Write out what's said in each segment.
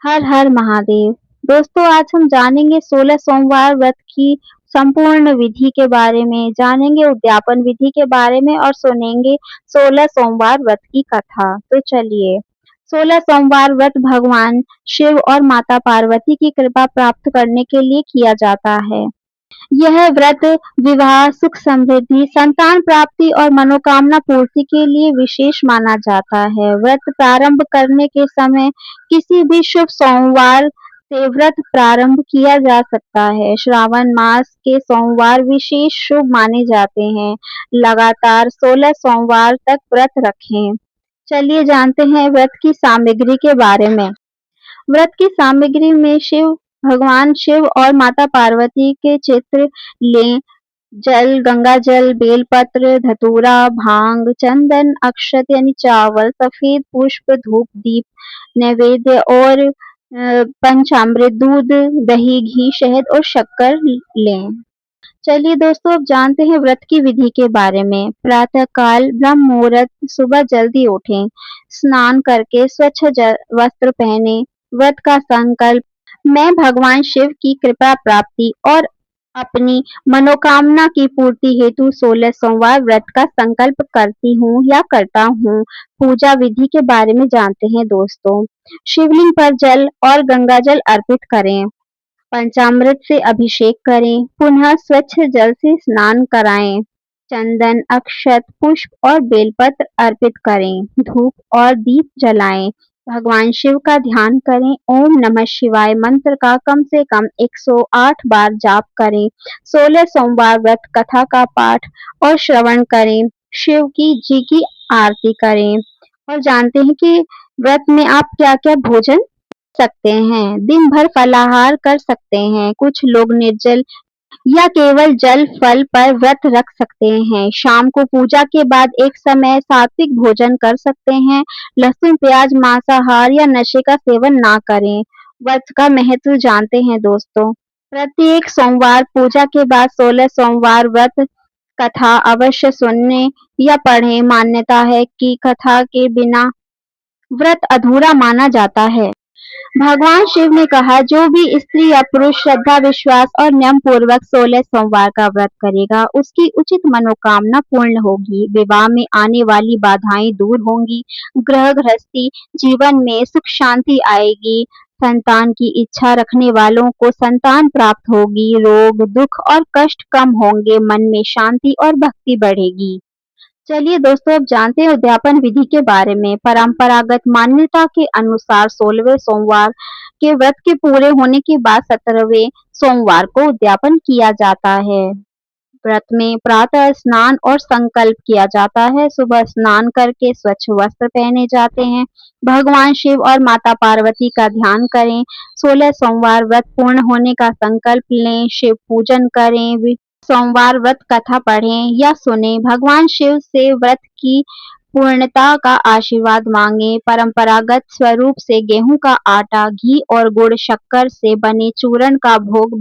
हर हर महादेव। दोस्तों, आज हम जानेंगे 16 सोमवार व्रत की संपूर्ण विधि के बारे में, जानेंगे उद्यापन विधि के बारे में और सुनेंगे 16 सोमवार व्रत की कथा। तो चलिए। 16 सोमवार व्रत भगवान शिव और माता पार्वती की कृपा प्राप्त करने के लिए किया जाता है। यह व्रत विवाह, सुख समृद्धि, संतान प्राप्ति और मनोकामना पूर्ति के लिए विशेष माना जाता है। व्रत प्रारंभ करने के समय किसी भी शुभ सोमवार से व्रत प्रारंभ किया जा सकता है। श्रावण मास के सोमवार विशेष शुभ माने जाते हैं। लगातार 16 सोमवार तक व्रत रखें। चलिए जानते हैं व्रत की सामग्री के बारे में। व्रत की सामग्री में भगवान शिव और माता पार्वती के चित्र लें। जल, गंगा जल, बेलपत्र, धतूरा, भांग, चंदन, अक्षत यानी चावल, सफेद पुष्प, धूप, दीप, नैवेद्य और पंचामृत, दूध, दही, घी, शहद और शक्कर लें। चलिए दोस्तों, अब जानते हैं व्रत की विधि के बारे में। प्रातः काल ब्रह्म मुहूर्त सुबह जल्दी उठें, स्नान करके स्वच्छ वस्त्र पहने, व्रत का संकल्प। मैं भगवान शिव की कृपा प्राप्ति और अपनी मनोकामना की पूर्ति हेतु 16 सोमवार व्रत का संकल्प करती हूँ या करता हूँ। पूजा विधि के बारे में जानते हैं दोस्तों। शिवलिंग पर जल और गंगा जल अर्पित करें। पंचामृत से अभिषेक करें, पुनः स्वच्छ जल से स्नान कराएं। चंदन, अक्षत, पुष्प और बेलपत्र अर्पित करें। धूप और दीप जलाएं। भगवान शिव का ध्यान करें। ओम नमः शिवाय मंत्र का कम से कम 108 बार जाप करें। 16 सोमवार व्रत कथा का पाठ और श्रवण करें। शिव जी की आरती करें। और जानते हैं कि व्रत में आप क्या क्या भोजन सकते हैं। दिन भर फलाहार कर सकते हैं। कुछ लोग निर्जल या केवल जल फल पर व्रत रख सकते हैं। शाम को पूजा के बाद एक समय सात्विक भोजन कर सकते हैं। लहसुन, प्याज, मांसाहार या नशे का सेवन ना करें। व्रत का महत्व जानते हैं दोस्तों। प्रत्येक सोमवार पूजा के बाद 16 सोमवार व्रत कथा अवश्य सुनने या पढ़ें। मान्यता है कि कथा के बिना व्रत अधूरा माना जाता है। भगवान शिव ने कहा, जो भी स्त्री या पुरुष श्रद्धा, विश्वास और नियम पूर्वक 16 सोमवार का व्रत करेगा, उसकी उचित मनोकामना पूर्ण होगी। विवाह में आने वाली बाधाएं दूर होंगी। गृह गृहस्थी जीवन में सुख शांति आएगी। संतान की इच्छा रखने वालों को संतान प्राप्त होगी। रोग, दुख और कष्ट कम होंगे। मन में शांति और भक्ति बढ़ेगी। चलिए दोस्तों, अब जानते हैं उद्यापन विधि के बारे में। परंपरागत मान्यता के अनुसार 16वें सोमवार के व्रत के पूरे होने के बाद 17वें सोमवार को उद्यापन किया जाता है। व्रत में प्रातः स्नान और संकल्प किया जाता है। सुबह स्नान करके स्वच्छ वस्त्र पहने जाते हैं। भगवान शिव और माता पार्वती का ध्यान करें। 16 सोमवार व्रत पूर्ण होने का संकल्प लें। शिव पूजन करें। सोमवार व्रत कथा पढ़ें या सुनें। भगवान शिव से व्रत की पूर्णता का आशीर्वाद मांगे। परंपरागत स्वरूप से गेहूं का आटा, घी और गुड़, शक्कर से बने चूर्ण का भोग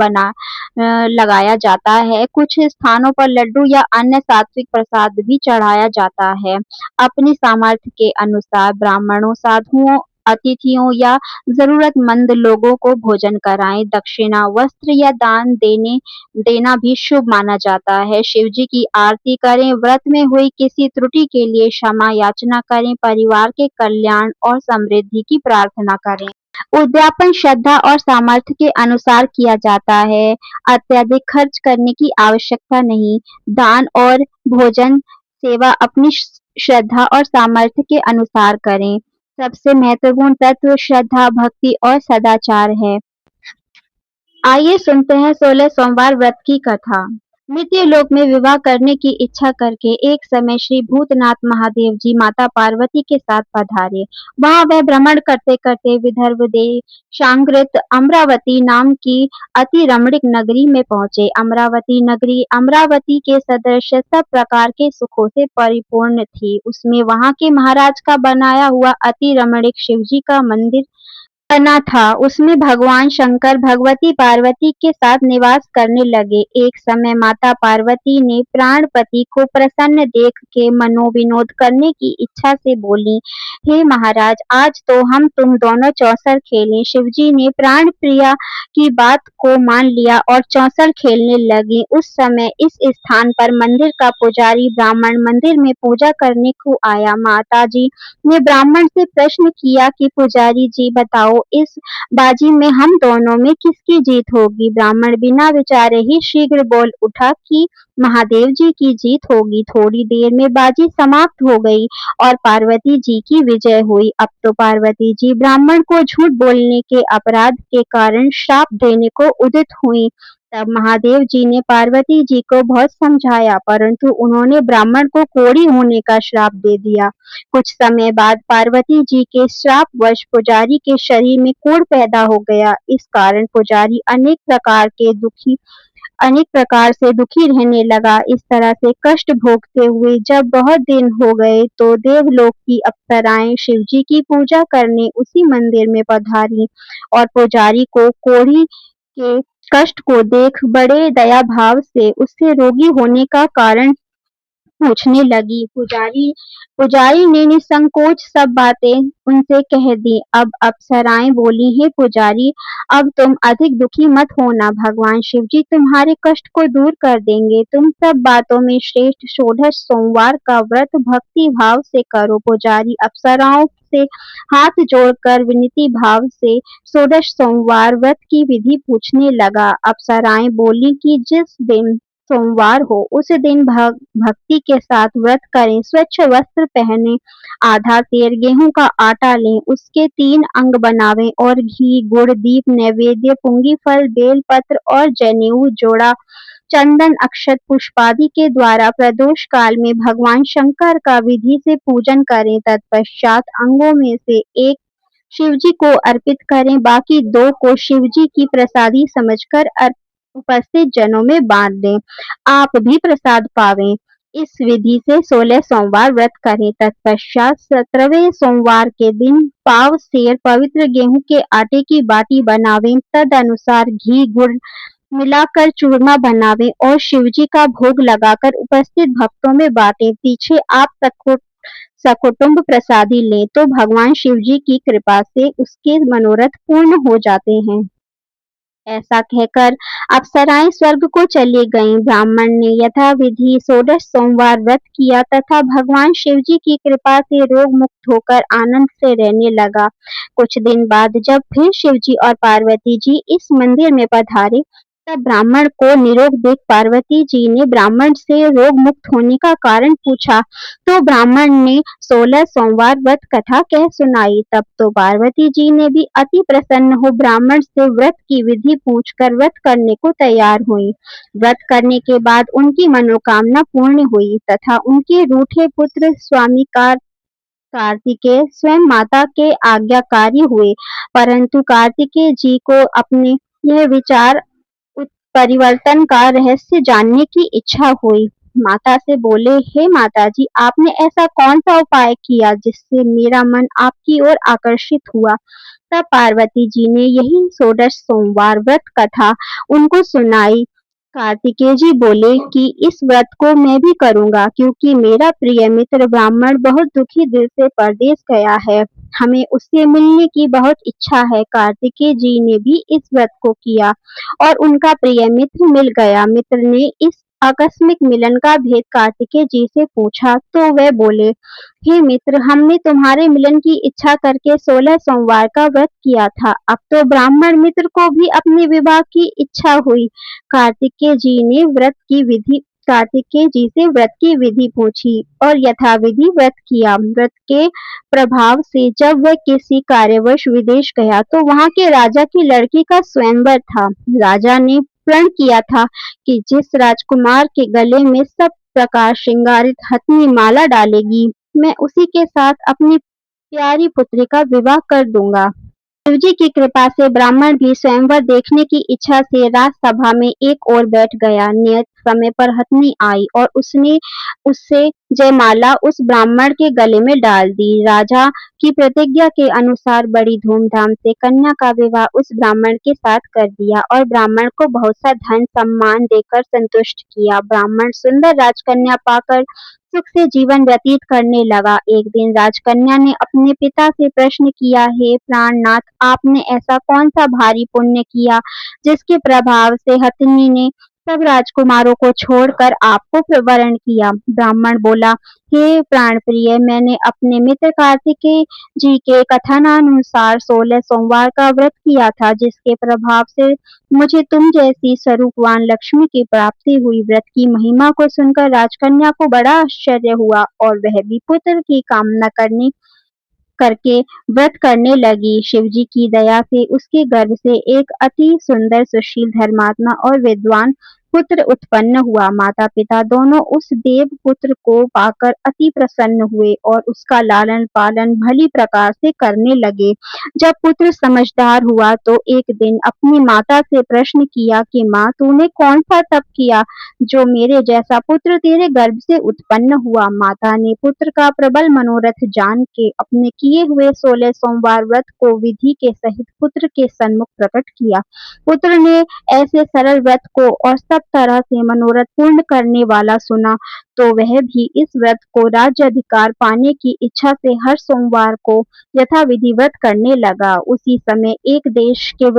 लगाया जाता है। कुछ स्थानों पर लड्डू या अन्य सात्विक प्रसाद भी चढ़ाया जाता है। अपनी सामर्थ्य के अनुसार ब्राह्मणों, साधुओं, अतिथियों या जरूरतमंद लोगों को भोजन कराएं। दक्षिणा, वस्त्र या दान देना भी शुभ माना जाता है। शिव जी की आरती करें। व्रत में हुई किसी त्रुटि के लिए क्षमा याचना करें। परिवार के कल्याण और समृद्धि की प्रार्थना करें। उद्यापन श्रद्धा और सामर्थ्य के अनुसार किया जाता है। अत्यधिक खर्च करने की आवश्यकता नहीं। दान और भोजन सेवा अपनी श्रद्धा और सामर्थ्य के अनुसार करें। सबसे महत्वपूर्ण तत्व श्रद्धा, भक्ति और सदाचार है। आइए सुनते हैं 16 सोमवार व्रत की कथा। मृत्यु लोक में विवाह करने की इच्छा करके एक समय श्री भूतनाथ महादेव जी माता पार्वती के साथ पधारे। वहां वह भ्रमण करते करते विदर्भ देशांतृत अमरावती नाम की अति रमणीक नगरी में पहुंचे। अमरावती नगरी अमरावती के सदृश सब प्रकार के सुखों से परिपूर्ण थी। उसमें वहां के महाराज का बनाया हुआ अति रमणीक शिवजी का मंदिर बना था, उसमें भगवान शंकर भगवती पार्वती के साथ निवास करने लगे। एक समय माता पार्वती ने प्राणपति को प्रसन्न देख के मनोविनोद करने की इच्छा से बोली, हे महाराज, आज तो हम तुम दोनों चौसर खेलें। शिवजी ने प्राण प्रिया की बात को मान लिया और चौसर खेलने लगे। उस समय इस स्थान पर मंदिर का पुजारी ब्राह्मण मंदिर में पूजा करने को आया। माताजी ने ब्राह्मण से प्रश्न किया कि पुजारी जी बताओ, इस बाजी में हम दोनों में किसकी जीत होगी? ब्राह्मण बिना विचारे ही शीघ्र बोल उठा कि महादेव जी की जीत होगी। थोड़ी देर में बाजी समाप्त हो गई और पार्वती जी की विजय हुई। अब तो पार्वती जी ब्राह्मण को झूठ बोलने के अपराध के कारण श्राप देने को उद्यत हुई। तब महादेव जी ने पार्वती जी को बहुत समझाया, परंतु उन्होंने ब्राह्मण को कोढ़ी होने का श्राप दे दिया। कुछ समय बाद पार्वती जी के श्रापवश पुजारी के शरीर में कोढ़ पैदा हो गया। इस कारण पुजारी अनेक प्रकार से दुखी रहने लगा। इस तरह से कष्ट भोगते हुए जब बहुत दिन हो गए तो देवलोक की अप्सराएं शिवजी की पूजा करने उसी मंदिर में पधारी और पुजारी को कोढ़ी के कष्ट को देख बड़े दया भाव से उससे रोगी होने का कारण पूछने लगी। पुजारी ने निसंकोच सब बातें उनसे कह दी। अब अप्सराएं बोली, हे पुजारी, अब तुम अधिक दुखी मत होना, भगवान शिवजी तुम्हारे कष्ट को दूर कर देंगे। तुम सब बातों में श्रेष्ठ षोडश सोमवार का व्रत भक्ति भाव से करो। पुजारी अप्सराओं से हाथ जोड़कर विनती भाव से षोडश सोमवार व्रत की विधि पूछने लगा। अप्सराएं बोली कि जिस दिन सोमवार हो उस दिन भक्ति के साथ व्रत करें, स्वच्छ वस्त्र पहने, आधा सेर गेहूं का आटा लें, उसके 3 अंग बनावें और घी, गुड़, दीप, नैवेद्य, पुंगी फल, बेल पत्र और जनेऊ, जोड़ा चंदन, अक्षत, पुष्पादि के द्वारा प्रदोष काल में भगवान शंकर का विधि से पूजन करें। तत्पश्चात अंगों में से एक शिवजी को अर्पित करें, बाकी 2 को शिवजी की प्रसादी समझकर उपस्थित जनों में बांट दें। आप भी प्रसाद पावें। इस विधि से 16 सोमवार व्रत करें। तत्पश्चात 17वें सोमवार के दिन पाव सेर पवित्र गेहूं के आटे की बाटी बनावें। तद अनुसार घी गुड़ मिलाकर चूरमा बनावें और शिवजी का भोग लगाकर उपस्थित भक्तों में बांटें। पीछे आप सकुटुंब प्रसादी लें तो भगवान शिवजी की कृपा से उसके मनोरथ पूर्ण हो जाते हैं। ऐसा कहकर अप्सराएं स्वर्ग को चली गईं। ब्राह्मण ने यथाविधि 16 सोमवार व्रत किया तथा भगवान शिवजी की कृपा से रोग मुक्त होकर आनंद से रहने लगा। कुछ दिन बाद जब फिर शिवजी और पार्वती जी इस मंदिर में पधारे, तब ब्राह्मण को निरोग देख पार्वती जी ने ब्राह्मण से रोग मुक्त होने का कारण पूछा, तो ब्राह्मण ने 16 सोमवार व्रत कथा कह सुनाई। तब तो पार्वती जी ने भी अति प्रसन्न हो ब्राह्मण से व्रत की विधि पूछकर व्रत करने को तैयार हुई। व्रत करने के बाद उनकी मनोकामना पूर्ण हुई तथा उनके रूठे पुत्र स्वामी कार्तिकेय स्वयं माता के आज्ञाकारी हुए, परंतु कार्तिकेय जी को अपने यह विचार परिवर्तन का रहस्य जानने की इच्छा हुई। माता से बोले, हे माता जी, आपने ऐसा कौन सा उपाय किया जिससे मेरा मन आपकी ओर आकर्षित हुआ? तब पार्वती जी ने यही षोडश सोमवार व्रत कथा उनको सुनाई। कार्तिकेय जी बोले कि इस व्रत को मैं भी करूंगा, क्योंकि मेरा प्रिय मित्र ब्राह्मण बहुत दुखी दिल से परदेश गया है। हमें उससे मिलने की बहुत इच्छा है। कार्तिकेय जी ने भी इस व्रत को किया और उनका प्रिय मित्र मिल गया। मित्र ने इस आकस्मिक मिलन का भेद कार्तिकेय जी से पूछा तो वे बोले, हे मित्र, हमने तुम्हारे मिलन की इच्छा करके 16 सोमवार का व्रत किया था। अब तो ब्राह्मण मित्र को भी अपने विवाह की इच्छा हुई। कार्तिकेय जी से व्रत की विधि पूछी और यथाविधि व्रत किया। व्रत के प्रभाव से जब वह किसी कार्यवश विदेश गया तो वहां के राजा की लड़की का स्वयंवर था। राजा ने प्रण किया था कि जिस राजकुमार के गले में सब प्रकार श्रृंगारित हथनी माला डालेगी, मैं उसी के साथ अपनी प्यारी पुत्री का विवाह कर दूंगा। शिवजी की कृपा से ब्राह्मण भी स्वयंवर देखने की इच्छा से राजसभा में एक ओर बैठ गया। समय पर हथनी आई और उसने उससे जयमाला उस ब्राह्मण के गले में डाल दी। राजा की प्रतिज्ञा के अनुसार बड़ी धूमधाम से कन्या का विवाह उस ब्राह्मण के साथ कर दिया और ब्राह्मण को बहुत सा धन सम्मान देकर संतुष्ट किया। ब्राह्मण सुंदर राजकन्या पाकर सुख से जीवन व्यतीत करने लगा। एक दिन राजकन्या ने अपने पिता से प्रश्न किया, हे प्राणनाथ, आपने ऐसा कौन सा भारी पुण्य किया जिसके प्रभाव से हथिनी ने सब राजकुमारों को छोड़कर आपको वरण किया? ब्राह्मण बोला, हे प्राणप्रिय, मैंने अपने मित्र कार्तिकेय जी के कथनानुसार 16 सोमवार का व्रत किया था, जिसके प्रभाव से मुझे तुम जैसी स्वरूपवान लक्ष्मी की प्राप्ति हुई। व्रत की महिमा को सुनकर राजकन्या को बड़ा आश्चर्य हुआ और वह भी पुत्र की कामना करके व्रत करने लगी। शिवजी की दया से उसके गर्भ से एक अति सुंदर, सुशील, धर्मात्मा और विद्वान पुत्र उत्पन्न हुआ। माता पिता दोनों उस देव पुत्र को पाकर अति प्रसन्न हुए और उसका लालन पालन भली प्रकार से करने लगे। जब पुत्र समझदार हुआ तो एक दिन अपनी माता से प्रश्न किया कि माँ, तूने कौन सा तप किया जो मेरे जैसा पुत्र तेरे गर्भ से उत्पन्न हुआ? माता ने पुत्र का प्रबल मनोरथ जान के अपने किए हुए 16 सोमवार व्रत को विधि के सहित पुत्र के सन्मुख प्रकट किया। पुत्र ने ऐसे सरल व्रत को और सब तरह से मनोरथ पूर्ण करने वाला सुना तो वह भी इस व्रत को राज्य अधिकार पाने की इच्छा से हर सोमवार को यथाविधि व्रत करने लगा। उसी समय एक देश के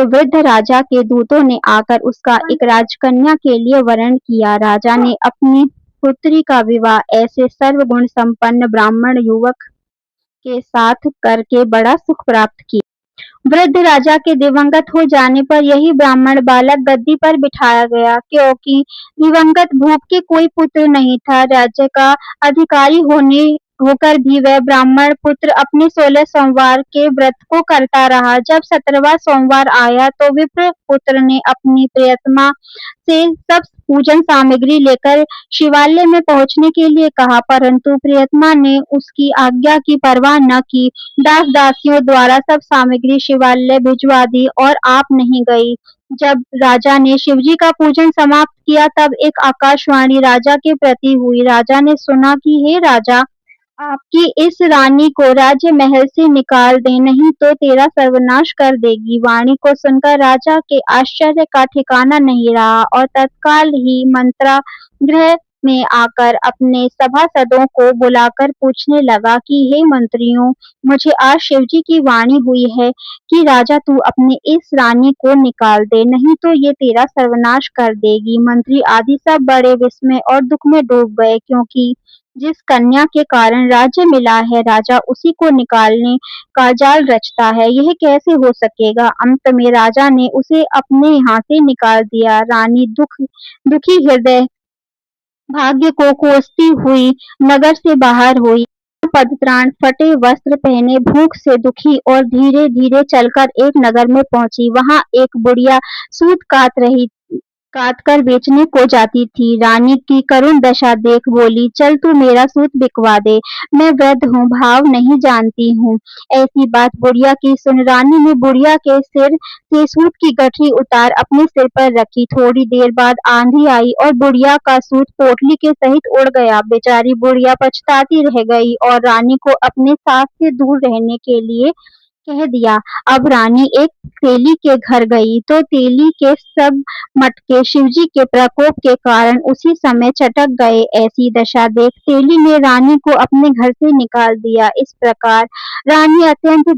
वृद्ध राजा के दूतों ने आकर उसका एक राजकन्या के लिए वरण किया। राजा ने अपनी पुत्री का विवाह ऐसे सर्वगुण संपन्न ब्राह्मण युवक के साथ करके बड़ा सुख प्राप्त किया। वृद्ध राजा के दिवंगत हो जाने पर यही ब्राह्मण बालक गद्दी पर बिठाया गया, क्योंकि दिवंगत भूप के कोई पुत्र नहीं था। राज्य का अधिकारी होकर भी वह ब्राह्मण पुत्र अपने 16 सोमवार के व्रत को करता रहा। जब 17वां सोमवार आया तो विप्र पुत्र ने अपनी प्रियतमा से सब पूजन सामग्री लेकर शिवालय में पहुंचने के लिए कहा, परंतु प्रियतमा ने उसकी आज्ञा की परवाह न की। दास दासियों द्वारा सब सामग्री शिवालय भिजवा दी और आप नहीं गई। जब राजा ने शिवजी का पूजन समाप्त किया तब एक आकाशवाणी राजा के प्रति हुई। राजा ने सुना कि हे राजा, आपकी इस रानी को राज्य महल से निकाल दे, नहीं तो तेरा सर्वनाश कर देगी। वाणी को सुनकर राजा के आश्चर्य का ठिकाना नहीं रहा और तत्काल ही मंत्रालय में आकर अपने सभासदों को बुलाकर पूछने लगा कि हे मंत्रियों, मुझे आज शिवजी की वाणी हुई है कि राजा तू अपने इस रानी को निकाल दे, नहीं तो ये तेरा सर्वनाश कर देगी। मंत्री आदि सब बड़े विस्मय और दुख में डूब गए, क्योंकि जिस कन्या के कारण राज्य मिला है राजा उसी को निकालने का जाल रचता है, यह कैसे हो सकेगा? अंत में राजा ने उसे अपने यहाँ से निकाल दिया। रानी दुखी हृदय भाग्य को कोसती हुई नगर से बाहर हुई। पदत्राण, फटे वस्त्र पहने, भूख से दुखी और धीरे धीरे चलकर एक नगर में पहुंची। वहां एक बुढ़िया सूत काट कर बेचने को जाती थी। रानी की करुण दशा देख बोली, चल तू मेरा सूत बिकवा दे, मैं वृद्ध हूँ, भाव नहीं जानती हूँ। ऐसी बात बुढ़िया की सुन रानी ने बुढ़िया के सिर से सूत की गठरी उतार अपने सिर पर रखी। थोड़ी देर बाद आंधी आई और बुढ़िया का सूत पोटली के सहित उड़ गया। बेचारी बुढ़िया पछताती रह गई और रानी को अपने सास से दूर रहने के लिए कह दिया। अब रानी एक तेली के घर गई तो तेली के सब मटके शिवजी के प्रकोप के कारण उसी समय चटक गए। ऐसी दशा देख तेली ने रानी को अपने घर से निकाल दिया। इस प्रकार रानी अत्यंत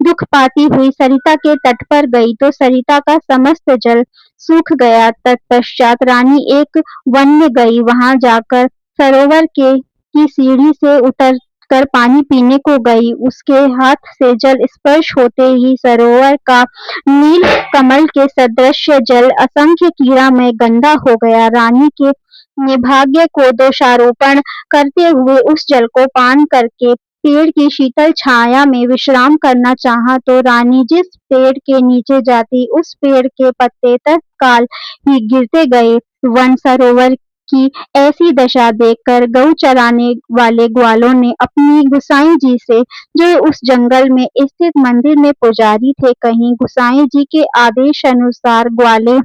दुख पाती हुई सरिता के तट पर गई तो सरिता का समस्त जल सूख गया। तत्पश्चात रानी एक वन में गई। वहां जाकर सरोवर की सीढ़ी से उतर कर पानी पीने को गई। उसके हाथ से जल स्पर्श होते ही सरोवर का नील कमल के सदृश जल असंख्य कीड़ा में गंदा हो गया। रानी के भाग्य को दोषारोपण करते हुए उस जल को पान करके पेड़ की शीतल छाया में विश्राम करना चाहा तो रानी जिस पेड़ के नीचे जाती उस पेड़ के पत्ते तत्काल ही गिरते गए। वन सरोवर की ऐसी दशा देखकर गऊ चराने वाले ग्वालों ने अपनी गुसाई जी से, जो उस जंगल में स्थित मंदिर में पुजारी थे, कहीं गुसाई जी के आदेश अनुसार ग्वाले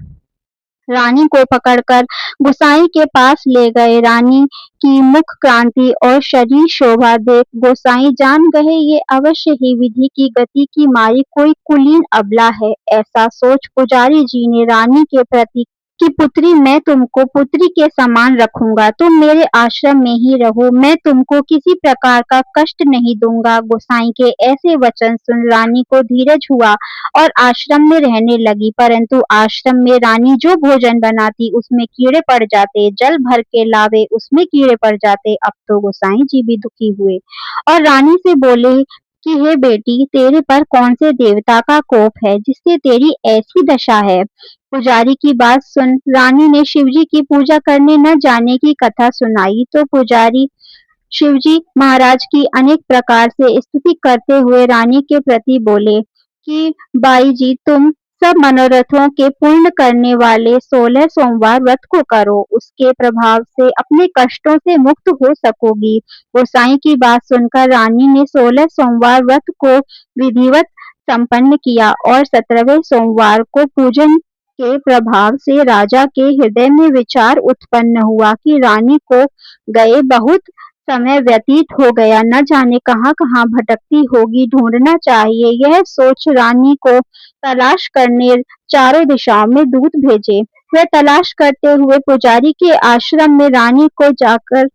रानी को पकड़कर गोसाई के पास ले गए। रानी की मुख कांति और शरीर शोभा देख गोसाई जान गए ये अवश्य ही विधि की गति की मारी कोई कुलीन अबला है। ऐसा सोच पुजारी जी ने रानी के प्रति कि पुत्री मैं तुमको पुत्री के समान रखूंगा, तुम मेरे आश्रम में ही रहो, मैं तुमको किसी प्रकार का कष्ट नहीं दूंगा। गोसाई के ऐसे वचन सुन रानी को धीरज हुआ और आश्रम में रहने लगी, परंतु आश्रम में रानी जो भोजन बनाती उसमें कीड़े पड़ जाते, जल भर के लावे उसमें कीड़े पड़ जाते। अब तो गोसाई जी भी दुखी हुए और रानी से बोले कि हे बेटी, तेरे पर कौन से देवता का कोप है जिससे तेरी ऐसी दशा है। पुजारी की बात सुन रानी ने शिवजी की पूजा करने न जाने की कथा सुनाई तो पुजारी शिवजी महाराज की अनेक प्रकार से स्तुति करते हुए रानी के प्रति बोले कि बाई जी, तुम सब मनोरथों के पूर्ण करने वाले 16 सोमवार व्रत को करो, उसके प्रभाव से अपने कष्टों से मुक्त हो सकोगी। गोसाई की बात सुनकर रानी ने 16 सोमवार व्रत को विधिवत संपन्न किया और 17वें सोमवार को पूजन के प्रभाव से राजा के हृदय में विचार उत्पन्न हुआ कि रानी को गए बहुत समय व्यतीत हो गया, न जाने कहाँ-कहाँ भटकती होगी, ढूंढना चाहिए। यह सोच रानी को तलाश करने चारों दिशाओं में दूत भेजे। वे तलाश करते हुए पुजारी के आश्रम में रानी को जाकर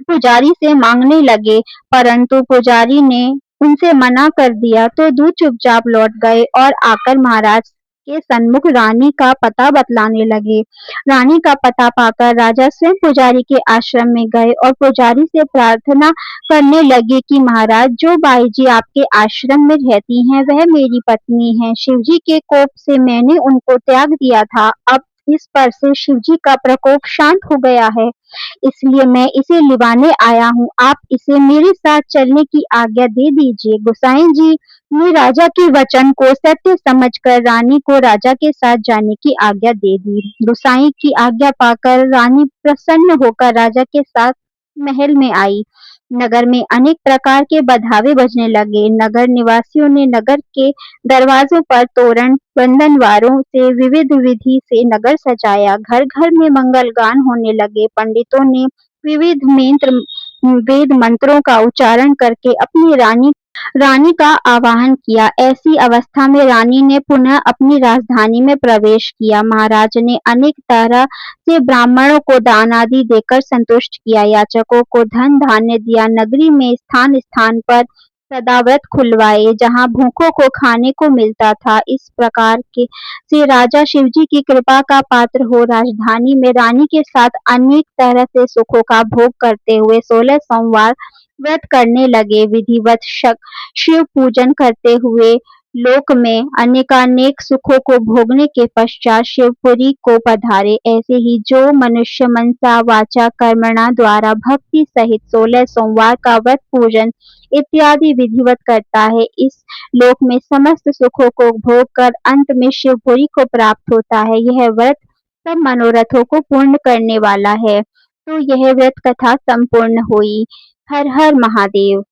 पुजारी से मांगने लगे, परंतु पुजारी ने उनसे मना कर दिया तो दूत चुपचाप लौट गए और आकर महाराज के सन्मुख रानी का पता बतलाने लगे। रानी का पता पाकर राजा स्वयं पुजारी के आश्रम में गए और पुजारी से प्रार्थना करने लगे कि महाराज, जो बाई जी आपके आश्रम में रहती हैं वह मेरी पत्नी है। शिवजी के कोप से मैंने उनको त्याग दिया था, अब इस पर से शिवजी का प्रकोप शांत हो गया है, इसलिए मैं इसे लिवाने आया हूँ। आप इसे मेरे साथ चलने की आज्ञा दे दीजिए। गोसाई जी ने राजा के वचन को सत्य समझकर रानी को राजा के साथ जाने की आज्ञा दे दी। गोसाई की आज्ञा पाकर रानी प्रसन्न होकर राजा के साथ महल में आई। नगर में अनेक प्रकार के बधावे बजने लगे। नगर निवासियों ने नगर के दरवाजों पर तोरण बंधनवारों से विविध विधि से नगर सजाया। घर घर में मंगल गान होने लगे। पंडितों ने विविध वेद मंत्रों का उच्चारण करके अपनी रानी का आवाहन किया। ऐसी अवस्था में रानी ने पुनः अपनी राजधानी में प्रवेश किया। महाराज ने अनेक तरह से ब्राह्मणों को दान आदि देकर संतुष्ट किया। याचकों को धन धान्य दिया। नगरी में स्थान स्थान पर सदाव्रत खुलवाए जहाँ भूखों को खाने को मिलता था। इस प्रकार के से राजा शिवजी की कृपा का पात्र हो राजधानी में रानी के साथ अनेक तरह से सुखों का भोग करते हुए 16 सोमवार व्रत करने लगे। विधिवत शिव पूजन करते हुए लोक में अनेकानेक सुखों को भोगने के पश्चात शिवपुरी को पधारे। ऐसे ही जो मनुष्य मनसा वाचा कर्मणा द्वारा भक्ति सहित 16 सोमवार का व्रत पूजन इत्यादि विधिवत करता है, इस लोक में समस्त सुखों को भोग कर अंत में शिवपुरी को प्राप्त होता है। यह व्रत सब मनोरथों को पूर्ण करने वाला है। तो यह व्रत कथा संपूर्ण हुई। हर हर महादेव।